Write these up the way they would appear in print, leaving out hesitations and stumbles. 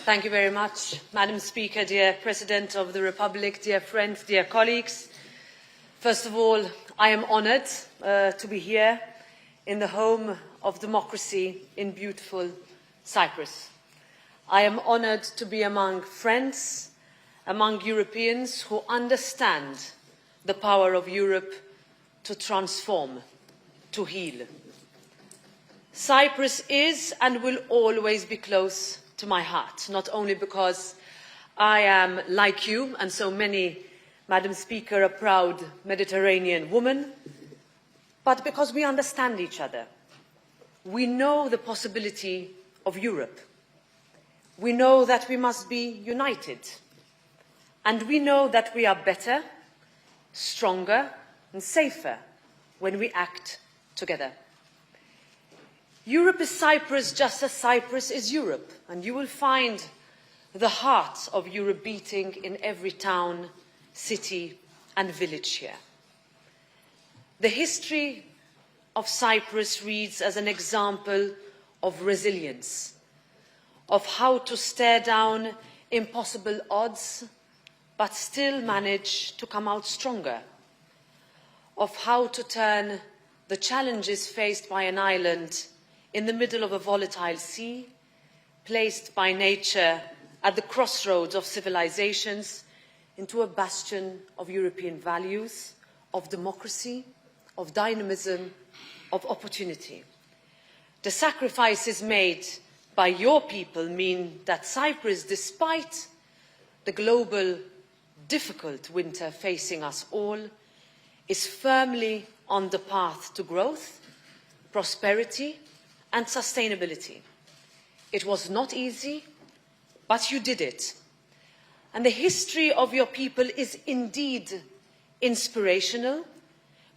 Thank you very much, Madam Speaker, dear President of the Republic, dear friends, dear colleagues. First of all, I am honoured to be here in the home of democracy in beautiful Cyprus. I am honoured to be among friends, among Europeans who understand the power of Europe to transform, to heal. Cyprus is and will always be close to my heart, not only because I am, like you, and so many, Madam Speaker, a proud Mediterranean woman, but because we understand each other. We know the possibility of Europe. We know that we must be united. And we know that we are better, stronger, and safer when we act together. Europe is Cyprus just as Cyprus is Europe, and you will find the heart of Europe beating in every town, city, and village here. The history of Cyprus reads as an example of resilience, of how to stare down impossible odds, but still manage to come out stronger, of how to turn the challenges faced by an island in the middle of a volatile sea, placed by nature at the crossroads of civilizations, into a bastion of European values, of democracy, of dynamism, of opportunity. The sacrifices made by your people mean that Cyprus, despite the global difficult winter facing us all, is firmly on the path to growth, prosperity, and sustainability. It was not easy, but you did it. And the history of your people is indeed inspirational,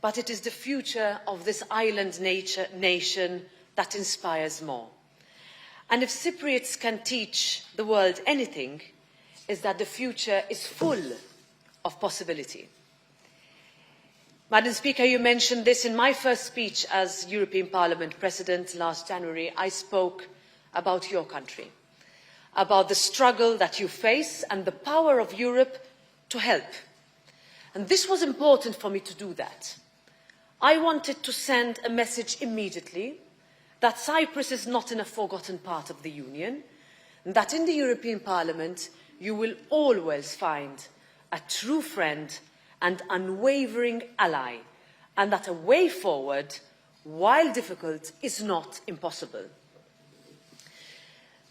but it is the future of this island nation that inspires more. And if Cypriots can teach the world anything, is that the future is full of possibility. Madam Speaker, you mentioned this in my first speech as European Parliament President last January. I spoke about your country, about the struggle that you face and the power of Europe to help. And this was important for me to do that. I wanted to send a message immediately that Cyprus is not in a forgotten part of the Union, and that in the European Parliament you will always find a true friend and unwavering ally, and that a way forward, while difficult, is not impossible.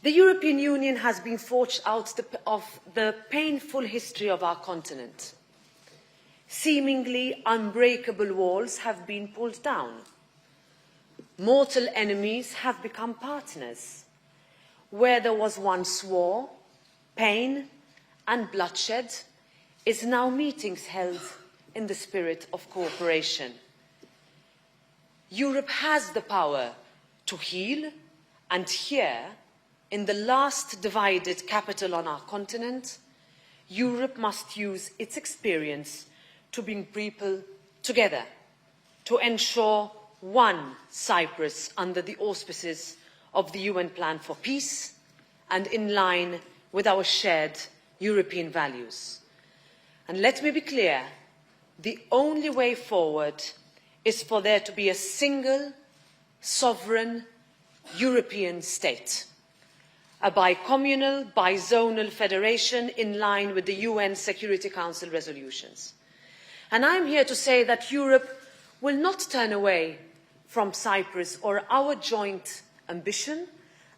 The European Union has been forged out of the painful history of our continent. Seemingly unbreakable walls have been pulled down. Mortal enemies have become partners. Where there was once war, pain, and bloodshed, is now meetings held in the spirit of cooperation. Europe has the power to heal, and here, in the last divided capital on our continent, Europe must use its experience to bring people together, to ensure one Cyprus under the auspices of the UN Plan for Peace and in line with our shared European values. And let me be clear, the only way forward is for there to be a single, sovereign European state, a bicommunal, bizonal federation in line with the UN Security Council resolutions. And I'm here to say that Europe will not turn away from Cyprus or our joint ambition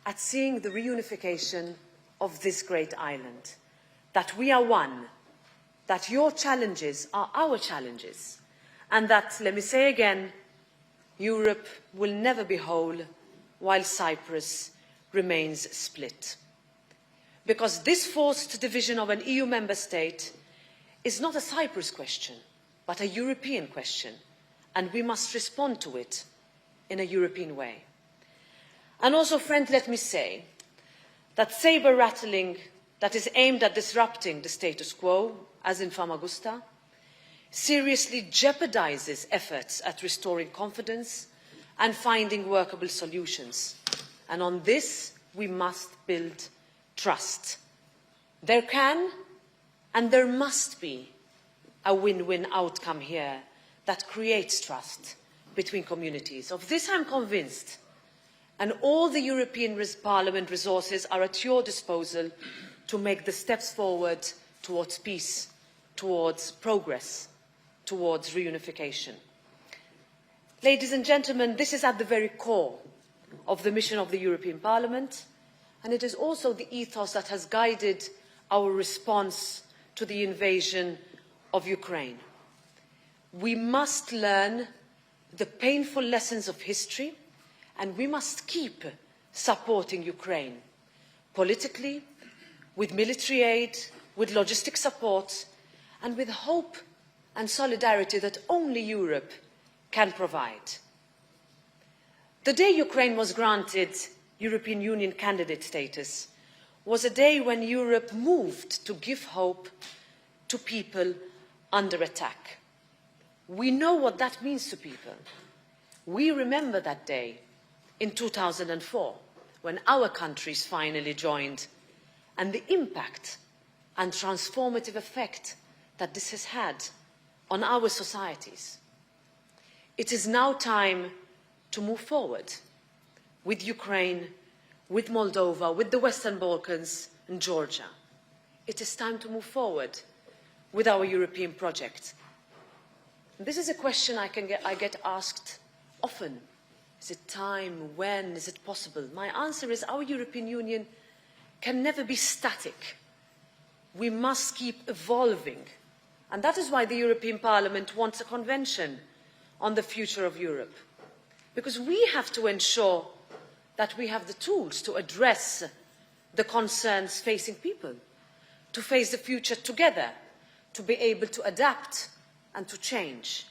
at seeing the reunification of this great island, that we are one, that your challenges are our challenges, and that, let me say again, Europe will never be whole while Cyprus remains split. Because this forced division of an EU member state is not a Cyprus question, but a European question, and we must respond to it in a European way. And also, friend, let me say that sabre-rattling that is aimed at disrupting the status quo, as in Famagusta, seriously jeopardizes efforts at restoring confidence and finding workable solutions. And on this, we must build trust. There can and there must be a win-win outcome here that creates trust between communities. Of this I'm convinced, and all the European Parliament resources are at your disposal to make the steps forward towards peace, towards progress, towards reunification. Ladies and gentlemen, this is at the very core of the mission of the European Parliament, and it is also the ethos that has guided our response to the invasion of Ukraine. We must learn the painful lessons of history, and we must keep supporting Ukraine politically, with military aid, with logistic support, and with hope and solidarity that only Europe can provide. The day Ukraine was granted European Union candidate status was a day when Europe moved to give hope to people under attack. We know what that means to people. We remember that day in 2004, when our countries finally joined, and the impact and transformative effect that this has had on our societies. It is now time to move forward with Ukraine, with Moldova, with the Western Balkans and Georgia. It is time to move forward with our European project. This is a question I get asked often. Is it time? When? Is it possible? My answer is our European Union can never be static. We must keep evolving. And that is why the European Parliament wants a convention on the future of Europe. Because we have to ensure that we have the tools to address the concerns facing people, to face the future together, to be able to adapt and to change.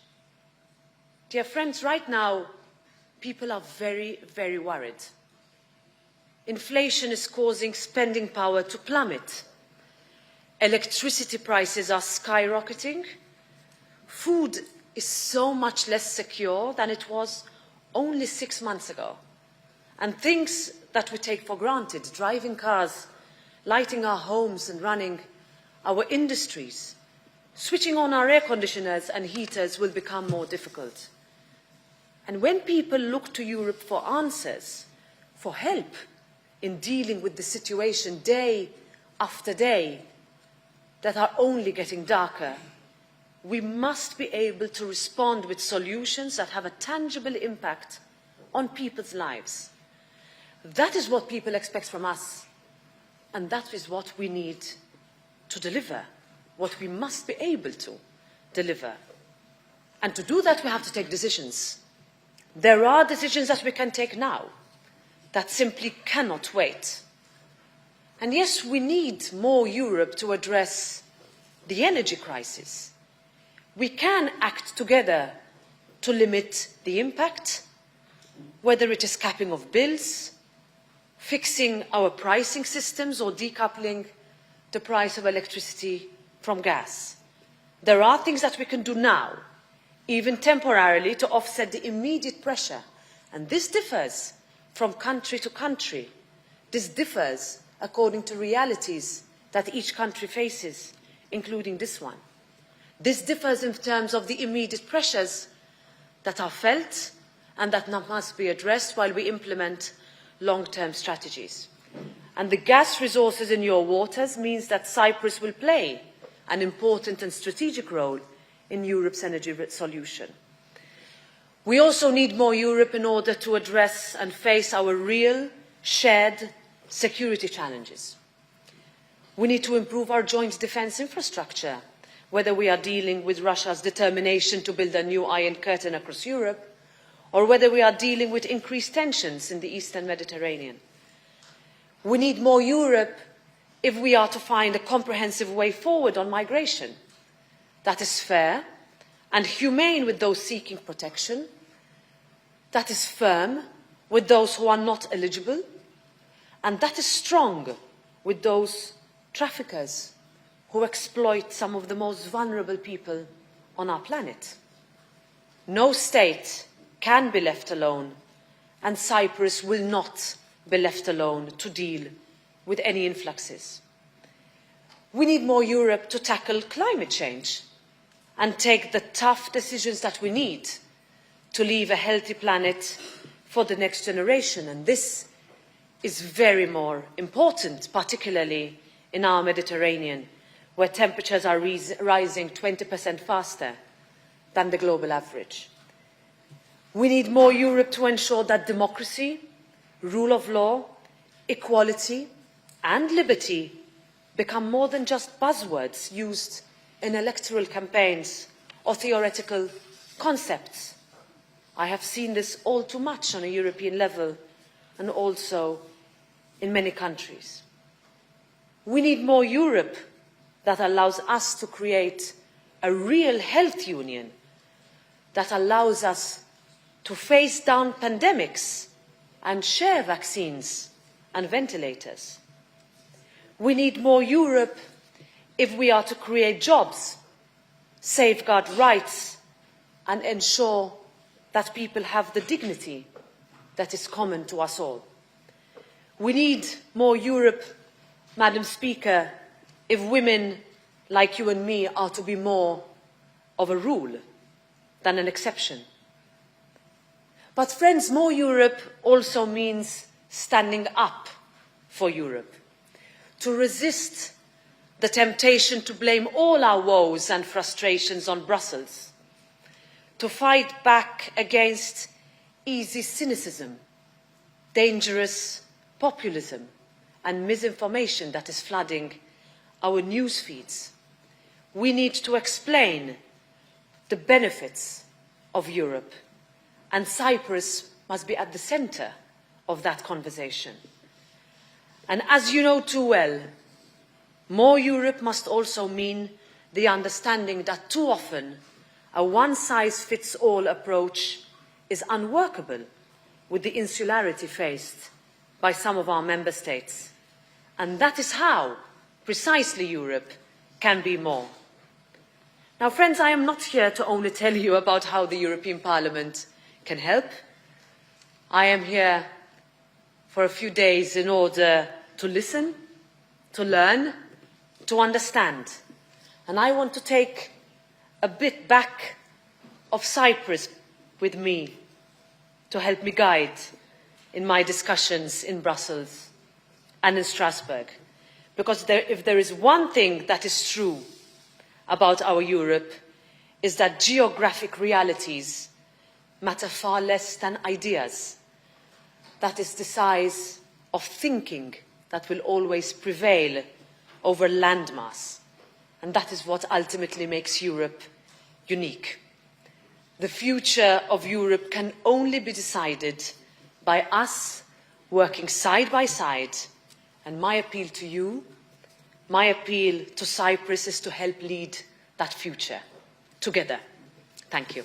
Dear friends, right now, people are very, very worried. Inflation is causing spending power to plummet. Electricity prices are skyrocketing. Food is so much less secure than it was only 6 months ago. And things that we take for granted, driving cars, lighting our homes and running our industries, switching on our air conditioners and heaters will become more difficult. And when people look to Europe for answers, for help in dealing with the situation day after day that are only getting darker, we must be able to respond with solutions that have a tangible impact on people's lives. That is what people expect from us, and that is what we need to deliver, what we must be able to deliver. And to do that, we have to take decisions. There are decisions that we can take now that simply cannot wait. And yes, we need more Europe to address the energy crisis. We can act together to limit the impact, whether it is capping of bills, fixing our pricing systems, or decoupling the price of electricity from gas. There are things that we can do now, even temporarily, to offset the immediate pressure. And this differs from country to country. This differs according to realities that each country faces, including this one. This differs in terms of the immediate pressures that are felt and that must be addressed while we implement long-term strategies. And the gas resources in your waters means that Cyprus will play an important and strategic role in Europe's energy solution. We also need more Europe in order to address and face our real, shared security challenges. We need to improve our joint defence infrastructure, whether we are dealing with Russia's determination to build a new Iron Curtain across Europe, or whether we are dealing with increased tensions in the Eastern Mediterranean. We need more Europe if we are to find a comprehensive way forward on migration that is fair and humane with those seeking protection, that is firm with those who are not eligible, and that is strong with those traffickers who exploit some of the most vulnerable people on our planet. No state can be left alone, and Cyprus will not be left alone to deal with any influxes. We need more Europe to tackle climate change and take the tough decisions that we need to leave a healthy planet for the next generation. And this is very more important, particularly in our Mediterranean, where temperatures are rising 20% faster than the global average. We need more Europe to ensure that democracy, rule of law, equality and liberty become more than just buzzwords used in electoral campaigns or theoretical concepts. I have seen this all too much on a European level and also in many countries. We need more Europe that allows us to create a real health union that allows us to face down pandemics and share vaccines and ventilators. We need more Europe if we are to create jobs, safeguard rights, and ensure that people have the dignity that is common to us all. We need more Europe, Madam Speaker, if women like you and me are to be more of a rule than an exception. But friends, more Europe also means standing up for Europe, to resist the temptation to blame all our woes and frustrations on Brussels, to fight back against easy cynicism, dangerous populism and misinformation that is flooding our news feeds. We need to explain the benefits of Europe, and Cyprus must be at the centre of that conversation. And as you know too well, more Europe must also mean the understanding that too often a one-size-fits-all approach is unworkable with the insularity faced by some of our member states. And that is how precisely Europe can be more. Now, friends, I am not here to only tell you about how the European Parliament can help. I am here for a few days in order to listen, to learn, to understand. And I want to take a bit back of Cyprus with me to help me guide in my discussions in Brussels and in Strasbourg. Because if there is one thing that is true about our Europe, is that geographic realities matter far less than ideas. That is the size of thinking that will always prevail over landmass. And that is what ultimately makes Europe unique. The future of Europe can only be decided by us working side by side. And my appeal to you, my appeal to Cyprus is to help lead that future together. Thank you.